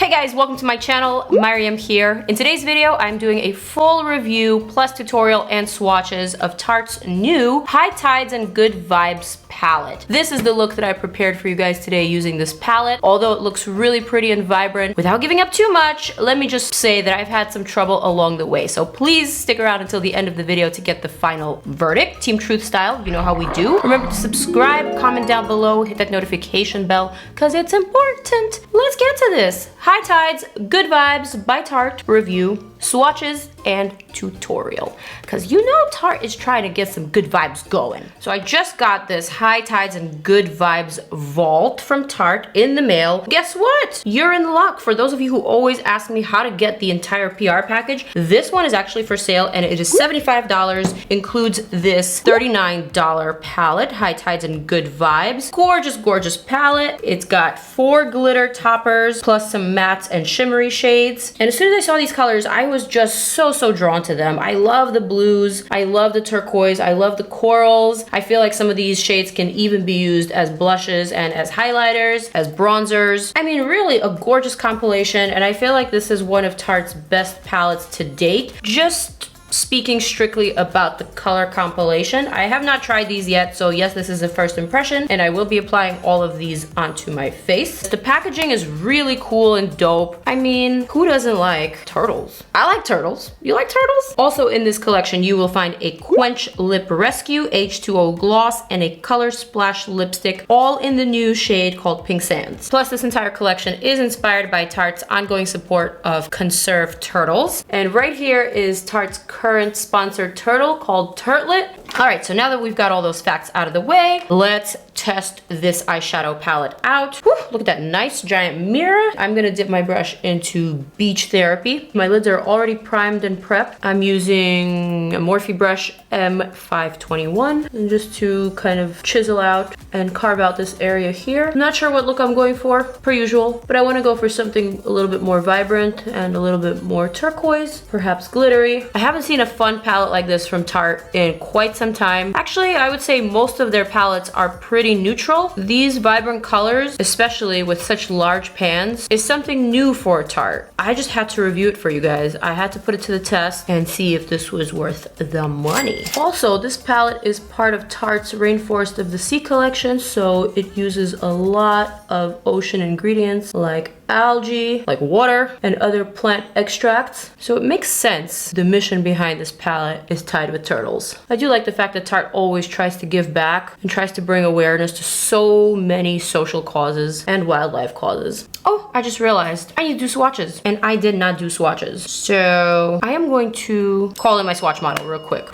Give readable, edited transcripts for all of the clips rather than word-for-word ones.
Hey guys, welcome to my channel. Maryam here. In today's video, I'm doing a full review plus tutorial and swatches of Tarte's new High Tides and Good Vibes palette. This is the look that I prepared for you guys today using this palette. Although it looks really pretty and vibrant, without giving up too much, let me just say that I've had some trouble along the way. So please stick around until the end of the video to get the final verdict. Team Truth style, you know how we do. Remember to subscribe, comment down below, hit that notification bell, because it's important. Let's get to this. High Tides, Good Vibes by Tarte review, swatches, and tutorial. Because you know Tarte is trying to get some good vibes going. So I just got this High Tides and Good Vibes vault from Tarte in the mail. Guess what? You're in luck. For those of you who always ask me how to get the entire PR package, this one is actually for sale and it is $75. Includes this $39 palette, High Tides and Good Vibes. Gorgeous, gorgeous palette. It's got 4 glitter toppers plus some mattes and shimmery shades. And as soon as I saw these colors, I was just so drawn to them. I love the blues, I love the turquoise, I love the corals. I feel like some of these shades can even be used as blushes and as highlighters, as bronzers. I mean, really a gorgeous compilation, and I feel like this is one of Tarte's best palettes to date. Just speaking strictly about the color compilation, I have not tried these yet, so yes, this is a first impression, and I will be applying all of these onto my face. The packaging is really cool and dope. I mean, who doesn't like turtles? I like turtles. You like turtles? Also in this collection, you will find a Quench Lip Rescue H2O gloss and a Color Splash lipstick, all in the new shade called Pink Sands. Plus, this entire collection is inspired by Tarte's ongoing support of conserved turtles. And right here is Tarte's current sponsored turtle called Turtlet. All right, so now that we've got all those facts out of the way, let's test this eyeshadow palette out. Whew, look at that nice giant mirror. I'm gonna dip my brush into Beach Therapy. My lids are already primed and prepped. I'm using a Morphe brush M521 and just to kind of chisel out and carve out this area here. I'm not sure what look I'm going for, per usual, but I wanna go for something a little bit more vibrant and a little bit more turquoise, perhaps glittery. I haven't seen a fun palette like this from Tarte in quite some time. Actually, I would say most of their palettes are pretty neutral. These vibrant colors, especially with such large pans, is something new for Tarte. I just had to review it for you guys. I had to put it to the test and see if this was worth the money. Also, this palette is part of Tarte's Rainforest of the Sea collection, so it uses a lot of ocean ingredients like algae, like water, and other plant extracts. So it makes sense. The mission behind this palette is tied with turtles. I do like the fact that Tarte always tries to give back and tries to bring awareness to so many social causes and wildlife causes. Oh, I just realized I need to do swatches, and I did not do swatches. So I am going to call in my swatch model real quick.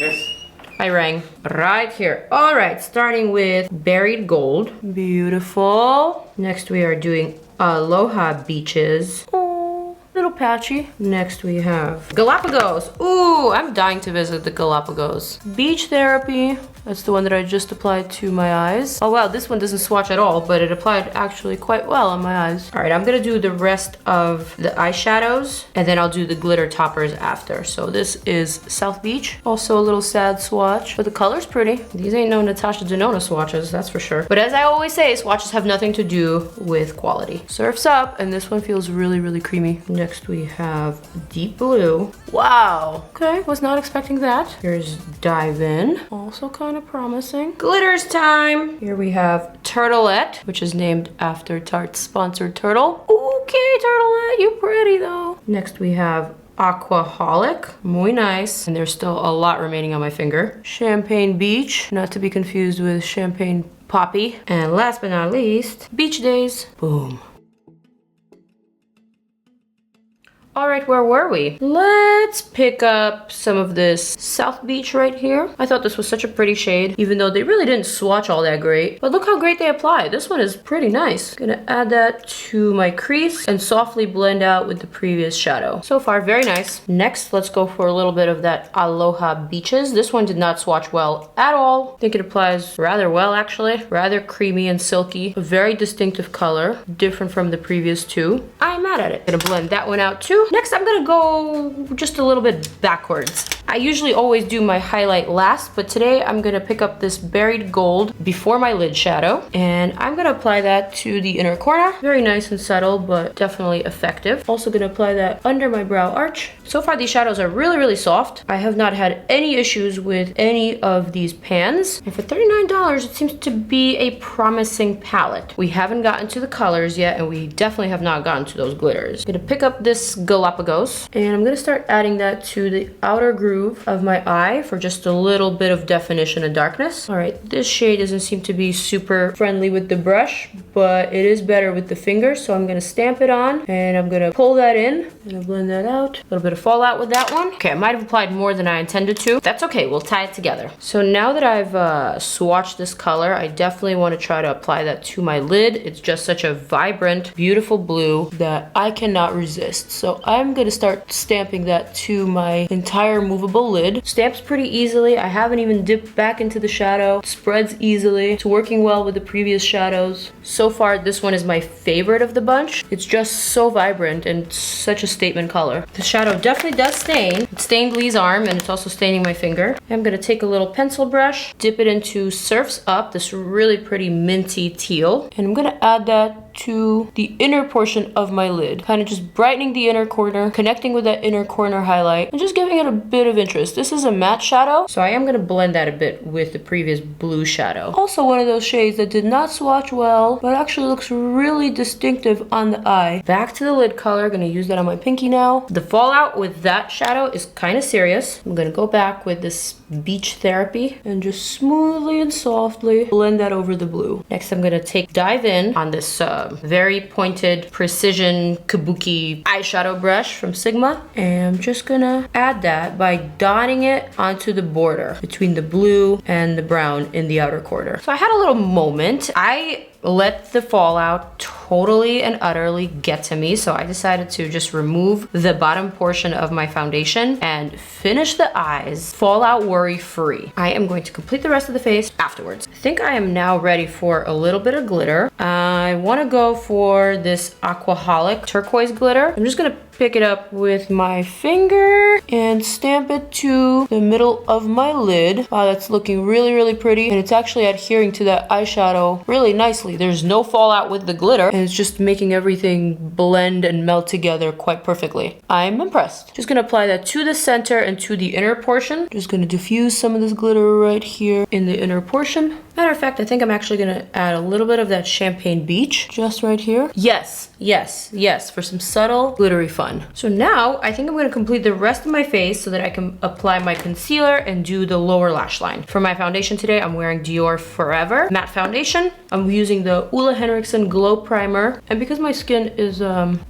Yes. I rang right here. All right, starting with Buried Gold. Beautiful. Next we are doing Aloha Beaches. Oh, little patchy. Next we have Galapagos. Ooh, I'm dying to visit the Galapagos. Beach Therapy. That's the one that I just applied to my eyes. Oh wow, this one doesn't swatch at all, but it applied actually quite well on my eyes. All right, I'm gonna do the rest of the eyeshadows, and then I'll do the glitter toppers after. So this is South Beach. Also a little sad swatch, but the color's pretty. These ain't no Natasha Denona swatches, that's for sure. But as I always say, swatches have nothing to do with quality. Surf's up, and this one feels really creamy. Next we have Deep Blue. Wow, okay, was not expecting that. Here's Dive In, also kind of promising. Glitters time. Here we have Turtlet, which is named after Tarte's sponsored turtle. Okay, Turtlet, you pretty though. Next we have Aquaholic, muy nice, and there's still a lot remaining on my finger. Champagne Beach, not to be confused with Champagne Poppy. And last but not least, Beach Days. Boom. All right, where were we? Let's pick up some of this South Beach right here. I thought this was such a pretty shade, even though they really didn't swatch all that great. But look how great they apply. This one is pretty nice. Gonna add that to my crease and softly blend out with the previous shadow. So far, very nice. Next, let's go for a little bit of that Aloha Beaches. This one did not swatch well at all. I think it applies rather well, actually. Rather creamy and silky. A very distinctive color, different from the previous two. I'm mad at it. Gonna blend that one out too. to. Next, I'm gonna go just a little bit backwards. I usually always do my highlight last, but today I'm gonna pick up this Buried Gold before my lid shadow, and I'm gonna apply that to the inner corner. Very nice and subtle, but definitely effective. Also gonna apply that under my brow arch. So far, these shadows are really, really soft. I have not had any issues with any of these pans. And for $39, it seems to be a promising palette. We haven't gotten to the colors yet, and we definitely have not gotten to those glitters. I'm gonna pick up this Galapagos, and I'm gonna start adding that to the outer groove of my eye for just a little bit of definition and darkness. All right, this shade doesn't seem to be super friendly with the brush, but it is better with the fingers, so I'm gonna stamp it on, and I'm gonna pull that in. I'm gonna blend that out. A little bit of fallout with that one. Okay, I might have applied more than I intended to. That's okay, we'll tie it together. So now that I've swatched this color, I definitely wanna try to apply that to my lid. It's just such a vibrant, beautiful blue that I cannot resist. So I'm gonna start stamping that to my entire movable lid. Stamps pretty easily. I haven't even dipped back into the shadow. Spreads easily. It's working well with the previous shadows. So far, this one is my favorite of the bunch. It's just so vibrant and such a statement color. The shadow definitely does stain. It stained Lee's arm, and it's also staining my finger. I'm gonna take a little pencil brush, dip it into Surf's Up, this really pretty minty teal, and I'm gonna add that to the inner portion of my lid, kind of just brightening the inner corner, connecting with that inner corner highlight, and just giving it a bit of interest. This is a matte shadow, so I am going to blend that a bit with the previous blue shadow. Also one of those shades that did not swatch well, but actually looks really distinctive on the eye. Back to the lid color, going to use that on my pinky now. The fallout with that shadow is kind of serious. I'm going to go back with this Beach Therapy and just smoothly and softly blend that over the blue. Next, I'm going to dive in on this very pointed precision kabuki eyeshadow brush from Sigma, and I'm just gonna add that by dotting it onto the border between the blue and the brown in the outer corner. So I had a little moment. I let the fallout totally and utterly get to me, so I decided to just remove the bottom portion of my foundation and finish the eyes fallout worry free. I am going to complete the rest of the face afterwards. I think I am now ready for a little bit of glitter. I want to go for this Aquaholic turquoise glitter. I'm just gonna pick it up with my finger and stamp it to the middle of my lid. Wow, that's looking really, really pretty, and it's actually adhering to that eyeshadow really nicely. There's no fallout with the glitter, and it's just making everything blend and melt together quite perfectly. I'm impressed. Just gonna apply that to the center and to the inner portion. Just gonna diffuse some of this glitter right here in the inner portion. Matter of fact, I think I'm actually gonna add a little bit of that Champagne Beach just right here. Yes, yes, yes, for some subtle glittery fun. So now I think I'm gonna complete the rest of my face so that I can apply my concealer and do the lower lash line. For my foundation today, I'm wearing DIOR Forever Matte Foundation. I'm using the Ole Henriksen Glow Primer, and because my skin is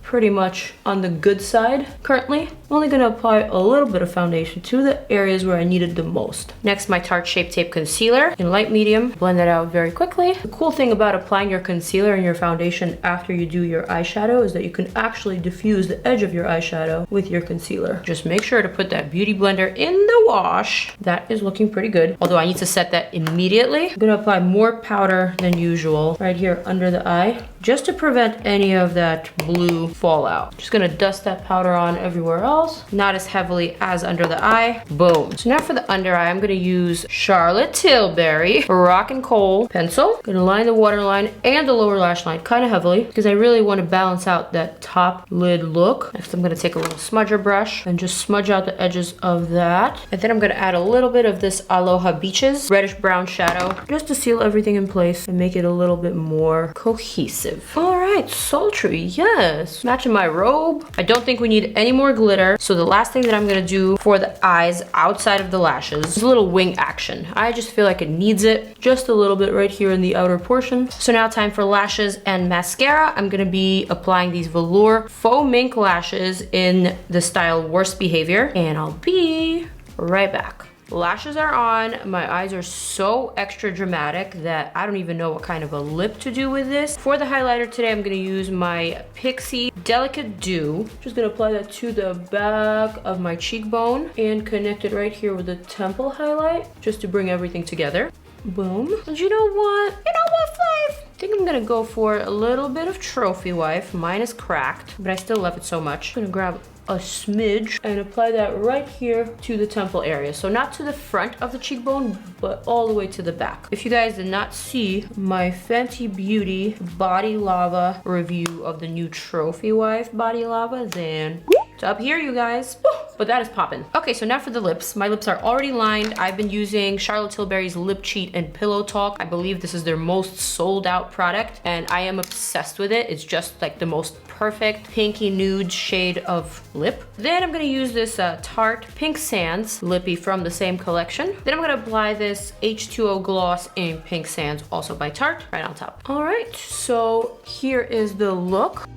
pretty much on the good side currently, I'm only gonna apply a little bit of foundation to the areas where I need it the most. Next, my Tarte Shape Tape Concealer in light medium. Blend that out very quickly. The cool thing about applying your concealer and your foundation after you do your eyeshadow is that you can actually diffuse the edge of your eyeshadow with your concealer. Just make sure to put that beauty blender in the wash. That is looking pretty good, although I need to set that immediately. I'm gonna apply more powder than usual right here under the eye, just to prevent any of that blue fallout. Just gonna dust that powder on everywhere else, not as heavily as under the eye. Boom. So now for the under eye, I'm gonna use Charlotte Tilbury Rock and Kohl pencil. Gonna line the waterline and the lower lash line kind of heavily because I really want to balance out that top lid look. Next, I'm gonna take a little smudger brush and just smudge out the edges of that. And then I'm gonna add a little bit of this Aloha Beaches reddish brown shadow just to seal everything in place and make it a little bit more cohesive. All right, sultry, yes. Matching my robe. I don't think we need any more glitter. So the last thing that I'm gonna do for the eyes outside of the lashes is a little wing action. I just feel like it needs it just a little bit right here in the outer portion. So now time for lashes and mascara. I'm gonna be applying these VELOUR Faux Mink lashes in the style Worst Behavior, and I'll be right back. Lashes are on. My eyes are so extra dramatic that I don't even know what kind of a lip to do with this. For the highlighter today, I'm gonna use my PIXI Delicate Dew. Just gonna apply that to the back of my cheekbone and connect it right here with the temple highlight, just to bring everything together. Boom. And you know what? Flav? think I'm gonna go for a little bit of Trophy Wife. Mine is cracked, but I still love it so much. I'm gonna grab a smidge and apply that right here to the temple area. So not to the front of the cheekbone, but all the way to the back. If you guys did not see my Fenty Beauty Body Lava review of the new Trophy Wife Body Lava, then it's up here, you guys. But that is poppin'. Okay, so now for the lips. My lips are already lined. I've been using Charlotte Tilbury's Lip Cheat and Pillow Talk. I believe this is their most sold out product and I am obsessed with it. It's just like the most perfect pinky nude shade of lip. Then I'm gonna use this Tarte Pink Sands lippy from the same collection. Then I'm gonna apply this H2O gloss in Pink Sands, also by Tarte, right on top. All right, so here is the look.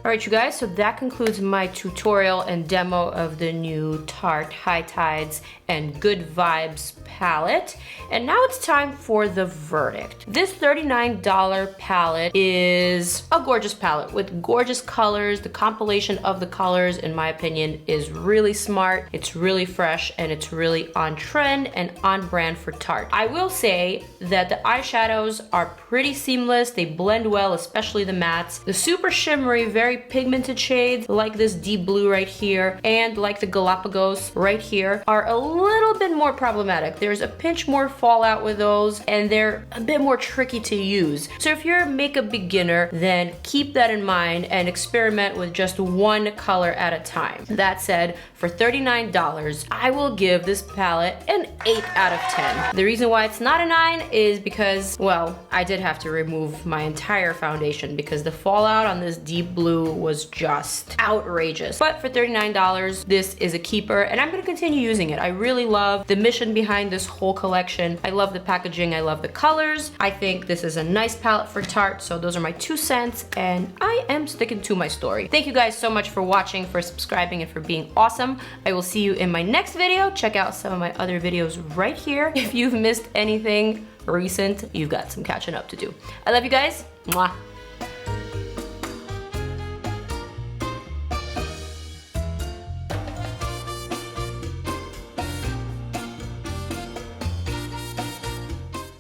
All right, you guys, so that concludes my tutorial and demo of the new Tarte High Tides and Good Vibes palette. And now it's time for the verdict. This $39 palette is a gorgeous palette with gorgeous colors. The compilation of the colors, in my opinion, is really smart. It's really fresh and it's really on trend and on brand for Tarte. I will say that the eyeshadows are pretty seamless. They blend well, especially the mattes. The super shimmery, very pigmented shades like this deep blue right here and like the Galapagos right here are a little bit more problematic. There's a pinch more fallout with those and they're a bit more tricky to use. So if you're a makeup beginner, then keep that in mind and experiment with just one color at a time. That said, for $39, I will give this palette an 8 out of 10. The reason why it's not a 9 is because, well, I did have to remove my entire foundation because the fallout on this deep blue was just outrageous. But for $39, this is a keeper and I'm gonna continue using it. I really love the mission behind this whole collection. I love the packaging, I love the colors. I think this is a nice palette for Tarte, so those are my 2 cents and I am sticking to my story. Thank you guys so much for watching, for subscribing, and for being awesome. I will see you in my next video. Check out some of my other videos right here. If you've missed anything recent, you've got some catching up to do. I love you guys. Mwah.